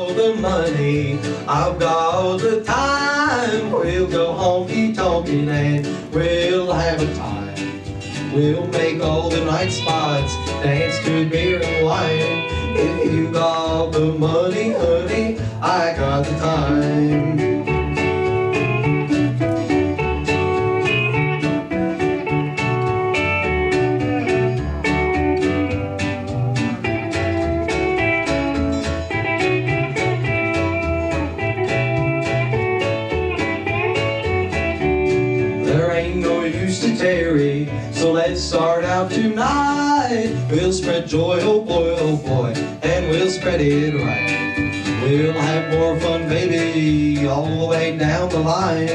The money, I've got the time. We'll go honky-tonkin' and we'll have a time. We'll make all the night spots, dance to beer and wine. If you got the money, honey, I got the time. So let's start out tonight. We'll spread joy, oh boy, and we'll spread it right. We'll have more fun, baby, all the way down the line.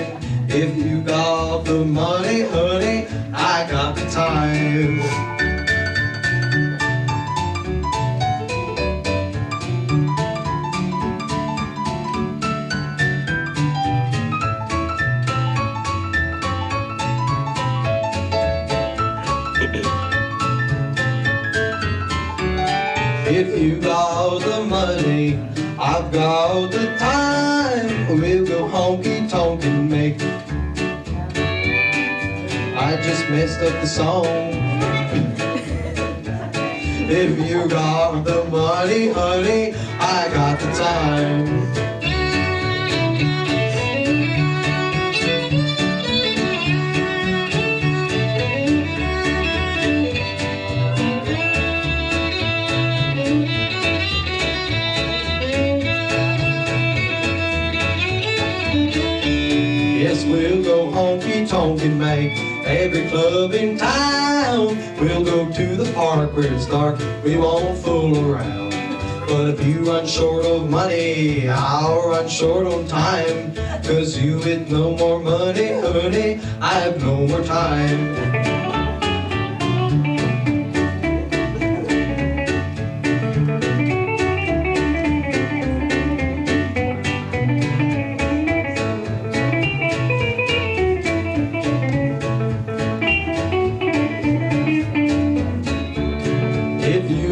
If you got the money, honey, I got the time. If you got the money, I've got the time. We'll go honky-tonkin' make. I just messed up the song. If you got the money, honey, I got the time. Yes, we'll go honky-tonkin', make every club in town. We'll go to the park where it's dark, we won't fool around. But if you run short of money, I'll run short on time. 'Cause you with no more money, honey, I have no more time.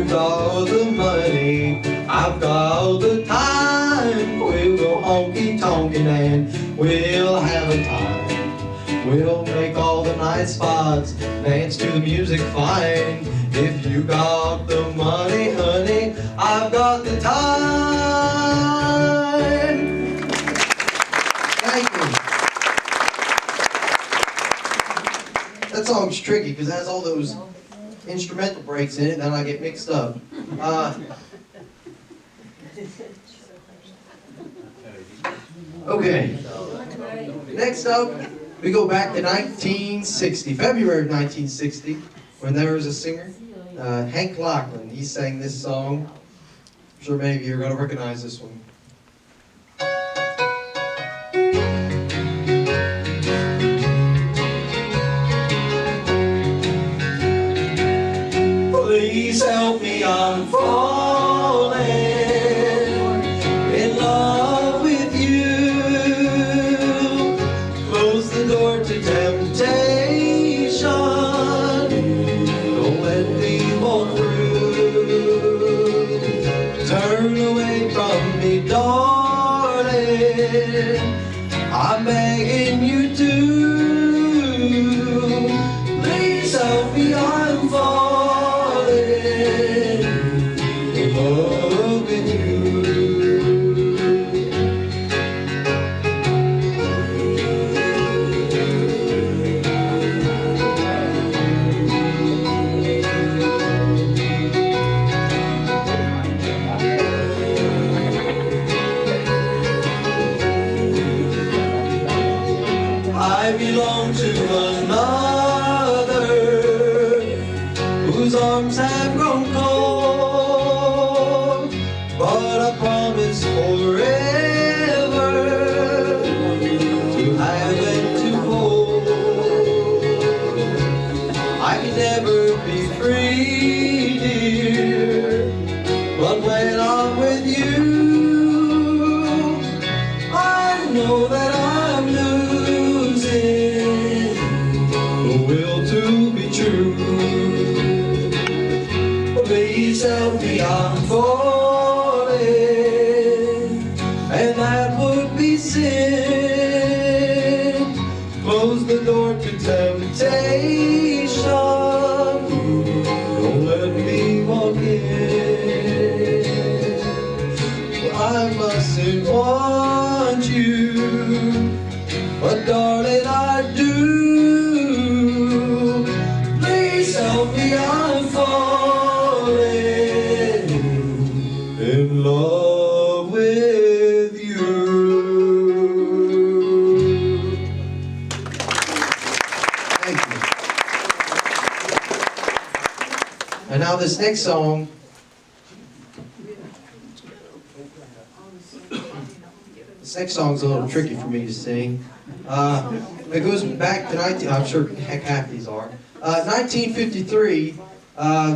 Got the money, I've got the time. We'll go honky-tonkin' and we'll have a time. We'll make all the night spots, dance to the music fine. If you got the money, honey, I've got the time. Thank you. That song's tricky because it has all those instrumental breaks in it, then I get mixed up. Okay. Next up, we go back to 1960, February of 1960, when there was a singer, Hank Lachlan. He sang this song. I'm sure many of you are going to recognize this one. Please help me, I'm falling in love with you. Close the door to temptation. Don't let me walk through. Turn away from me, darling. I'm begging you to. Please help me, I'm falling. I sin. Close the door to temptation. Don't let me walk in. Well, I mustn't want you, but darling, I do. Please help me, I'm falling in love with you. Thank you. And now this next song, this next song's a little tricky for me to sing. It goes back to I'm sure heck half these are. 1953,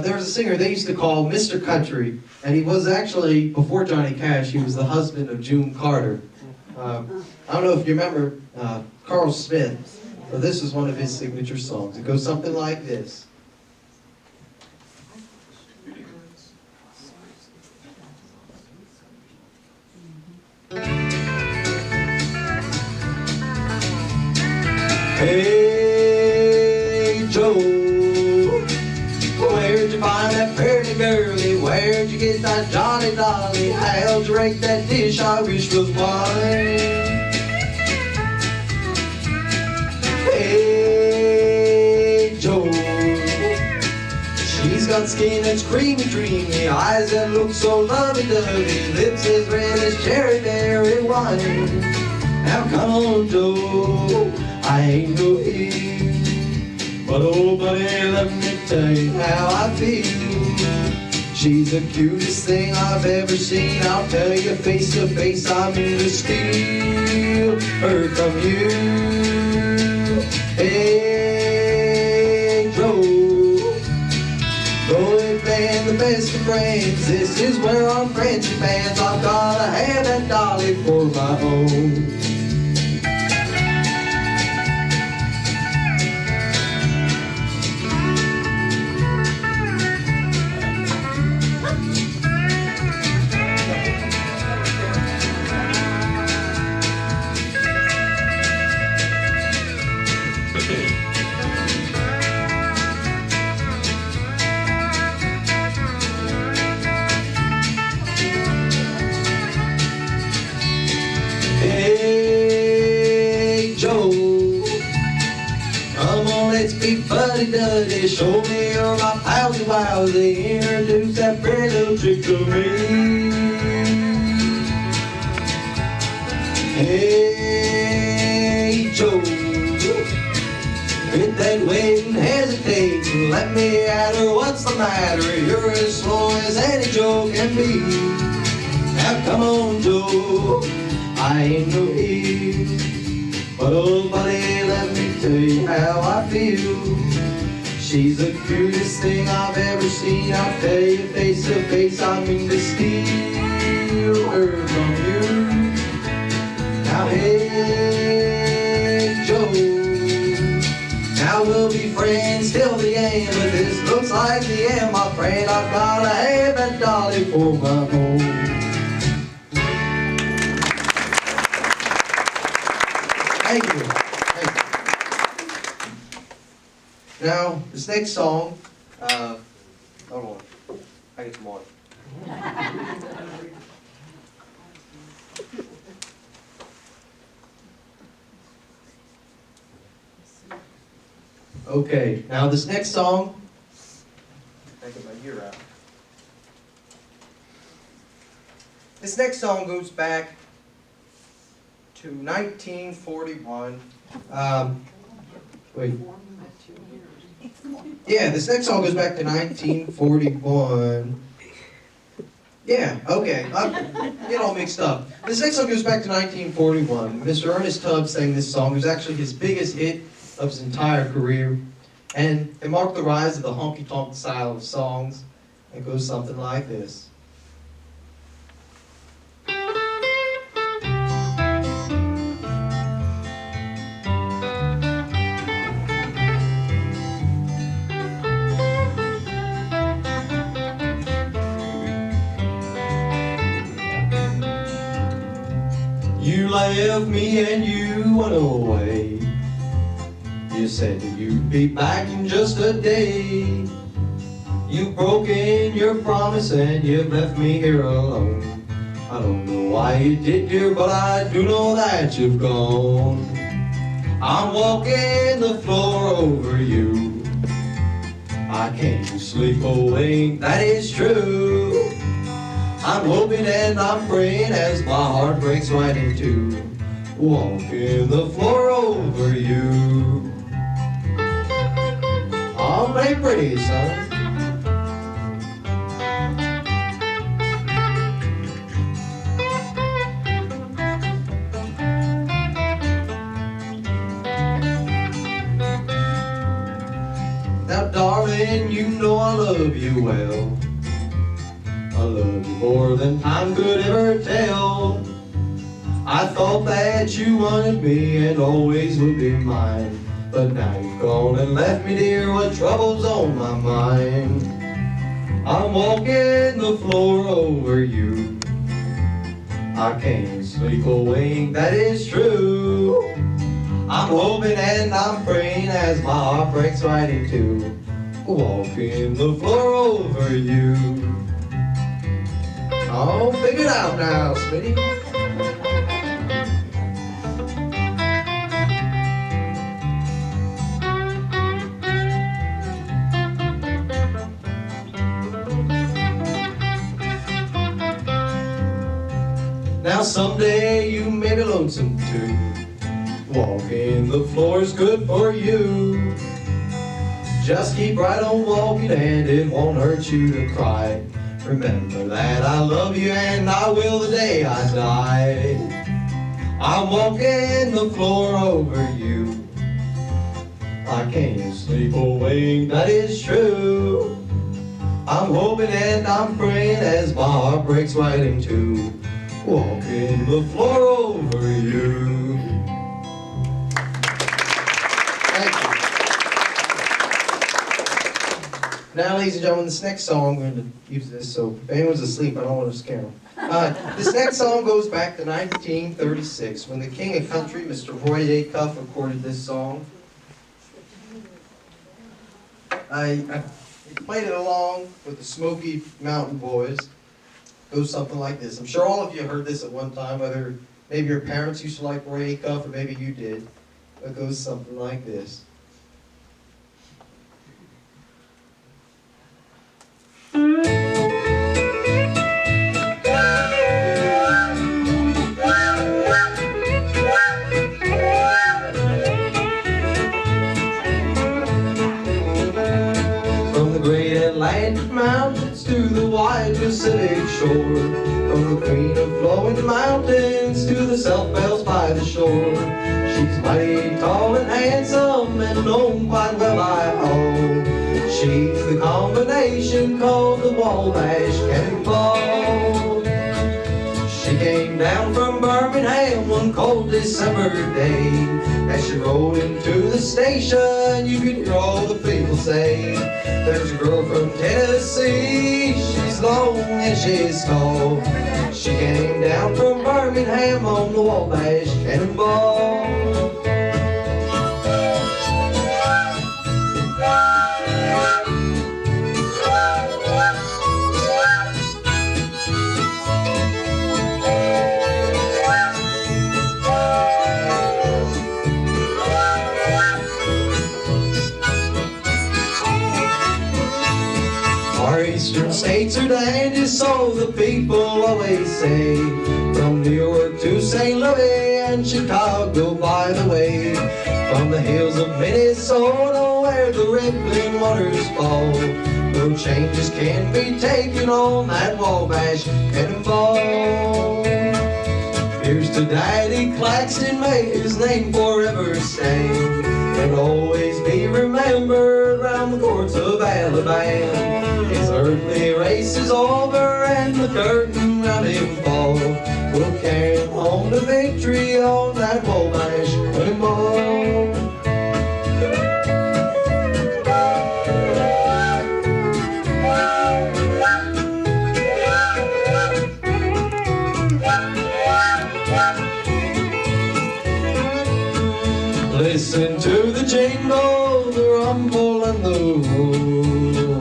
there was a singer they used to call Mr. Country, and he was actually, before Johnny Cash, he was the husband of June Carter. I don't know if you remember Carl Smith, but this is one of his signature songs. It goes something like this. Hey Joe, where'd you find that pretty girlie? Where'd you get that Johnny Dolly? How'd you rake that dish I wish was mine? Hey Joe, she's got skin that's creamy, dreamy, eyes that look so lovey-dovey, lips as red as cherry berry wine. Now come on, Joe, I ain't no eve, but oh buddy, let me tell you how I feel. She's the cutest thing I've ever seen. I'll tell you face to face, I mean to steal her from you. Hey Joe, though we've been the best of friends, this is where our friendship ends. I've gotta have that dolly for my own. Hey Joe, come on, let's be buddy-duddy. Show me you're my palsy-wowsy. Introduce that pretty little trick to me. Hey Joe, quit that waiting, hesitating. Let me at her, what's the matter? You're as slow as any Joe can be. Now come on, Joe, I ain't no Eve, but oh buddy, let me tell you how I feel. She's the cutest thing I've ever seen. I'll tell you face to face, I mean to steal her from you. Now hey Joe, now we'll be friends till the end, but this looks like the end, my friend. I've gotta have that dolly for my home. Thank you. Thank you. Now, this next song, hold on, I get some water. Okay, now this next song, I get my year out. This next song goes back to 1941. Wait. Yeah, this next song goes back to 1941. Yeah, okay. I get all mixed up. This next song goes back to 1941. Mr. Ernest Tubb sang this song. It was actually his biggest hit of his entire career. And it marked the rise of the honky-tonk style of songs. It goes something like this. You left me and you went away. You said that you'd be back in just a day. You've broken your promise and you've left me here alone. I don't know why you did, dear, but I do know that you've gone. I'm walking the floor over you. I can't sleep away, that is true. I'm hoping and I'm praying as my heart breaks right in two. Walking the floor over you. Oh, play pretty, son. Now, darling, you know I love you well. I love you more than time could ever tell. I thought that you wanted me and always would be mine. But now you've gone and left me, dear, what trouble's on my mind? I'm walking the floor over you. I can't sleep away, that is true. I'm hoping and I'm praying as my heart breaks right in two. Walking the floor over you. Oh, figure it out now, Smitty. Now someday you may be lonesome too. Walking the floor's good for you. Just keep right on walking and it won't hurt you to cry. Remember that I love you and I will the day I die. I'm walking the floor over you. I can't sleep away, that is true. I'm hoping and I'm praying as my heart breaks right in two. Walking the floor over you. Thank you. Now, ladies and gentlemen, this next song, I'm going to use this so if anyone's asleep, I don't want to scare them. This next song goes back to 1936 when the king of country, Mr. Roy Acuff, recorded this song. I played it along with the Smoky Mountain Boys. It goes something like this. I'm sure all of you heard this at one time, whether maybe your parents used to like Roy Acuff or maybe you did. It goes something like this. From the great Atlantic mountains to the wide Pacific shore, from the queen of flowing mountains to the South Bells by the shore, she's mighty tall and handsome and known quite well I own. She's the combination called the Wabash Cannonball. She came down from Birmingham one cold December day. As she rode into the station, you could hear all the people say, there's a girl from Tennessee, she's long and she's tall. She came down from Birmingham on the Wabash Cannonball. Our eastern states are dandies, so the people always say. From New York to St. Louis and Chicago, by the way. From the hills of Minnesota where the rippling waters fall, no changes can be taken on that Wabash Cannonball. Here's to Daddy Claxton, may his name forever stay, and always be remembered round the courts of Alabama. His earthly race is over and the curtain round him fall. We'll carry him home to victory on that Wabash Cannonball. Listen to the jingle, the rumble and the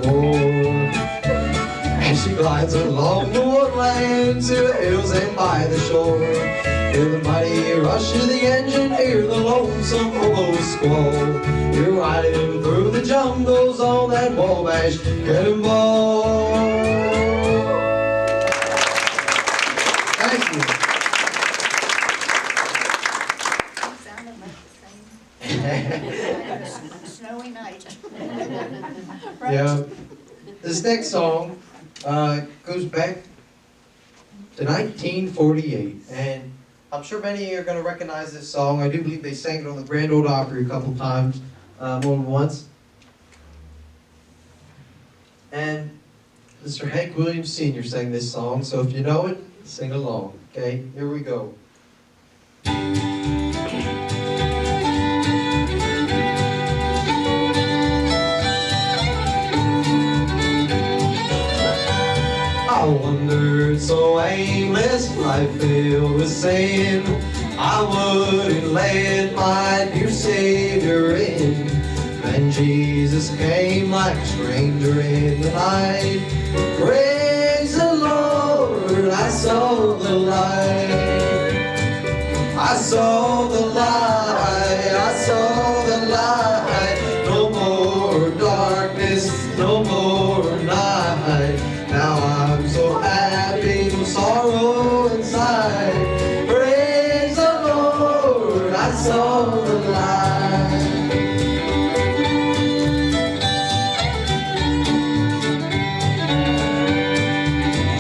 roar. As she glides along the woodland to the hills and by the shore. Hear the mighty rush of the engine, hear the lonesome hobo squall. You're riding through the jungles on that Wabash cannonball. Thank you. Snowy night. Right? Yeah. This next song goes back to 1948, and I'm sure many of you are going to recognize this song. I do believe they sang it on the Grand Ole Opry a couple times, more than once. And Mr. Hank Williams Sr. sang this song, so if you know it, sing along. Okay, here we go. I wandered so aimless, life filled with sin. I wouldn't let my dear Savior in. Then Jesus came like a stranger in the night. Praise the Lord, I saw the light. I saw the light, I saw the light. No more darkness, no more night. Now I'm so happy, no sorrow inside. Praise the Lord, I saw the light.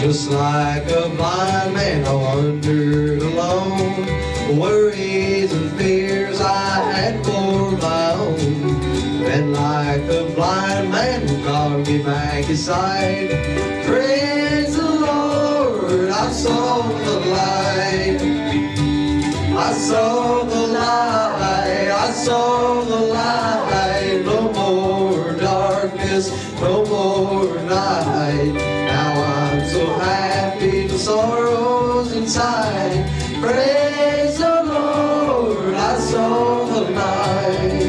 Just like a blind man, I wandered alone. Worries and fears I had for my own. Then like a blind man, God gave back his sight. Praise the Lord, I saw the light. I saw the light, I saw the light. No more darkness, no more night. Now I'm so happy, the sorrows inside. Praise the Lord, I saw the light.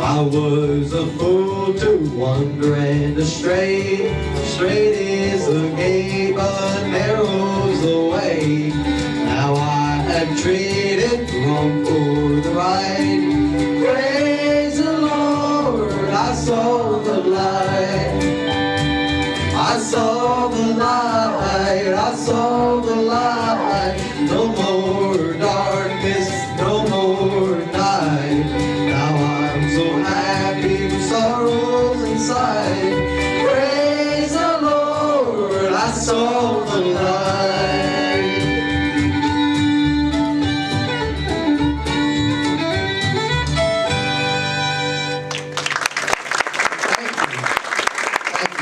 I was a fool to wander and astray. Straight is the gate, but narrow's the way. Now I have traded wrong for the right. Praise the Lord, I saw the light. I saw the light, I saw the light. No more darkness, no more night. Now I'm so happy with sorrows inside. Praise the Lord, I saw the light. Thank you. Thank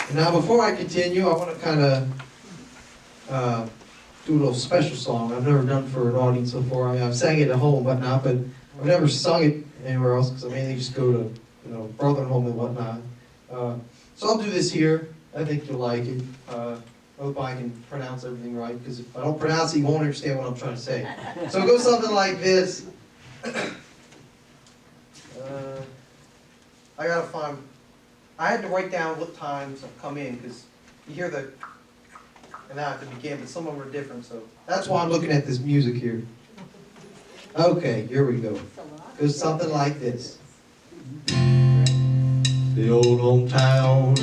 you. Now before I continue, I want to kind of do a little special song I've never done for an audience before. I mean, I've sang it at home and whatnot, but I've never sung it anywhere else because I mainly just go to, brother home and whatnot. So I'll do this here. I think you'll like it. I hope I can pronounce everything right, because if I don't pronounce it, you won't understand what I'm trying to say. So it goes something like this. I had to write down what times I've come in, because you hear the and now at the beginning, but some of them are different, so that's why I'm looking at this music here. Okay, here we go. It goes something like this. The old hometown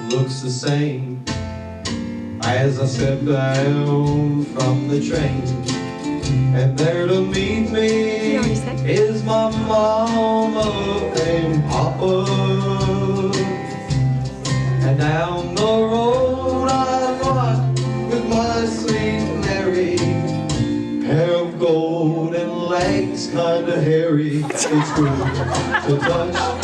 looks the same as I step down from the train, and there to meet me is my mama and papa, and down the road I walk with my sweet Mary, hair of gold and legs kinda hairy. It's good to touch